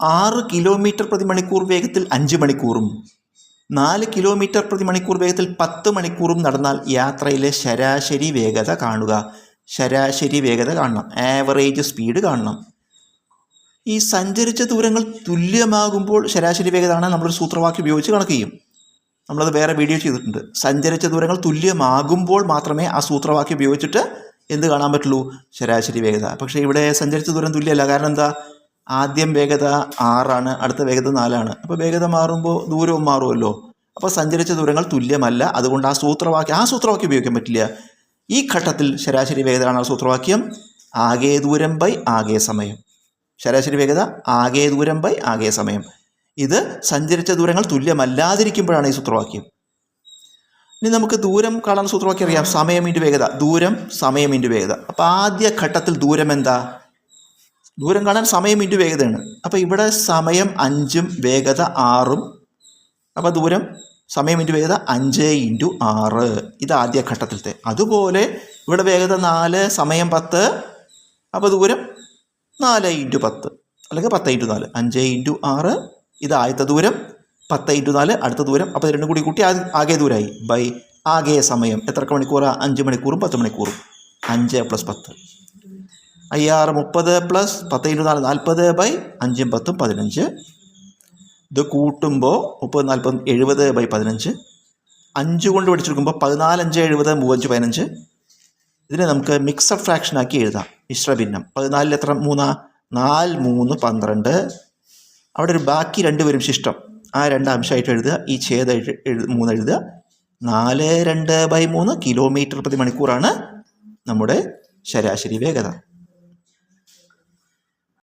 6 kilometre പ്രതി മണിക്കൂർ വേഗത്തിൽ 5 മണിക്കൂറും 4 കിലോമീറ്റർ പ്രതി മണിക്കൂർ വേഗത്തിൽ 10 മണിക്കൂറും നടന്നാൽ യാത്രയിലെ ശരാശരി വേഗത കാണുക. ശരാശരി വേഗത കാണണം, ആവറേജ് സ്പീഡ് കാണണം. ഈ സഞ്ചരിച്ച ദൂരങ്ങൾ തുല്യമാകുമ്പോൾ ശരാശരി വേഗത ആണ് നമ്മളൊരു സൂത്രവാക്യം ഉപയോഗിച്ച് കണക്ക് ചെയ്യും. നമ്മളത് വേറെ വീഡിയോ ചെയ്തിട്ടുണ്ട്. സഞ്ചരിച്ച ദൂരങ്ങൾ തുല്യമാകുമ്പോൾ മാത്രമേ ആ സൂത്രവാക്യം ഉപയോഗിച്ചിട്ട് എന്ത് കാണാൻ പറ്റുള്ളൂ? ശരാശരി വേഗത. പക്ഷേ ഇവിടെ സഞ്ചരിച്ച ദൂരം തുല്യമല്ല. കാരണം എന്താ? ആദ്യം വേഗത 6 അടുത്ത വേഗത 4. അപ്പോൾ വേഗത മാറുമ്പോൾ ദൂരവും മാറുമല്ലോ. അപ്പോൾ സഞ്ചരിച്ച ദൂരങ്ങൾ തുല്യമല്ല. അതുകൊണ്ട് ആ സൂത്രവാക്യം ഉപയോഗിക്കാൻ പറ്റില്ല. ഈ ഘട്ടത്തിൽ ശരാശരി വേഗത ആണ് സൂത്രവാക്യം. ആകെ ദൂരം ബൈ ആകെ സമയം. ശരാശരി വേഗത ആകെ ദൂരം ബൈ ആകെ സമയം. ഇത് സഞ്ചരിച്ച ദൂരങ്ങൾ തുല്യമല്ലാതിരിക്കുമ്പോഴാണ് ഈ സൂത്രവാക്യം. ഇനി നമുക്ക് ദൂരം കാണാൻ സൂത്രവാക്യം അറിയാം. സമയം ഇൻറ്റു വേഗത. ദൂരം സമയം ഇൻറ്റു വേഗത. അപ്പോൾ ആദ്യ ഘട്ടത്തിൽ ദൂരം എന്താ? ദൂരം കാണാൻ സമയം ഇൻറ്റു വേഗതയാണ്. അപ്പോൾ ഇവിടെ സമയം 5ഉം വേഗത 6ഉം. അപ്പോൾ ദൂരം സമയം ഇൻറ്റു വേഗത 5 ഇൻറ്റു 6. ഇത് ആദ്യ ഘട്ടത്തിലത്തെ. അതുപോലെ ഇവിടെ വേഗത 4, സമയം 10. അപ്പോൾ ദൂരം 4 ഇൻറ്റു 10 അല്ലെങ്കിൽ 10 ഇൻറ്റു 4. 5 ഇൻറ്റു 6 ഇത് ആദ്യത്തെ ദൂരം. 10 ഇൻറ്റു 4 അടുത്ത ദൂരം. അപ്പോൾ രണ്ടും കൂടി കൂട്ടി ആകെ ദൂരമായി. ബൈ ആകെ സമയം. എത്ര മണിക്കൂറാണ്? 5 മണിക്കൂറും 10 മണിക്കൂറും. 5 + 10. 6 30 പ്ലസ് 10 ഇൻറ്റു 4 40 ബൈ 5ഉം 10ഉം 15. ഇത് കൂട്ടുമ്പോൾ 30 40 70 ബൈ 15. 5 കൊണ്ട് പഠിച്ചെടുക്കുമ്പോൾ 14 5 70 35 15. ഇതിനെ നമുക്ക് മിക്സഡ് ഫ്രാക്ഷനാക്കി എഴുതാം. മിശ്രഭിന്നം. 14 എത്ര? 3. 4 3 12. അവിടെ ഒരു ബാക്കി 2 വരും ശിഷ്ടം. ആ 2 അംശമായിട്ട് എഴുതുക. ഈ ഛേദം 3 എഴുതുക. 4 2 ബൈ 3 കിലോമീറ്റർ പ്രതി മണിക്കൂറാണ് നമ്മുടെ ശരാശരി വേഗത.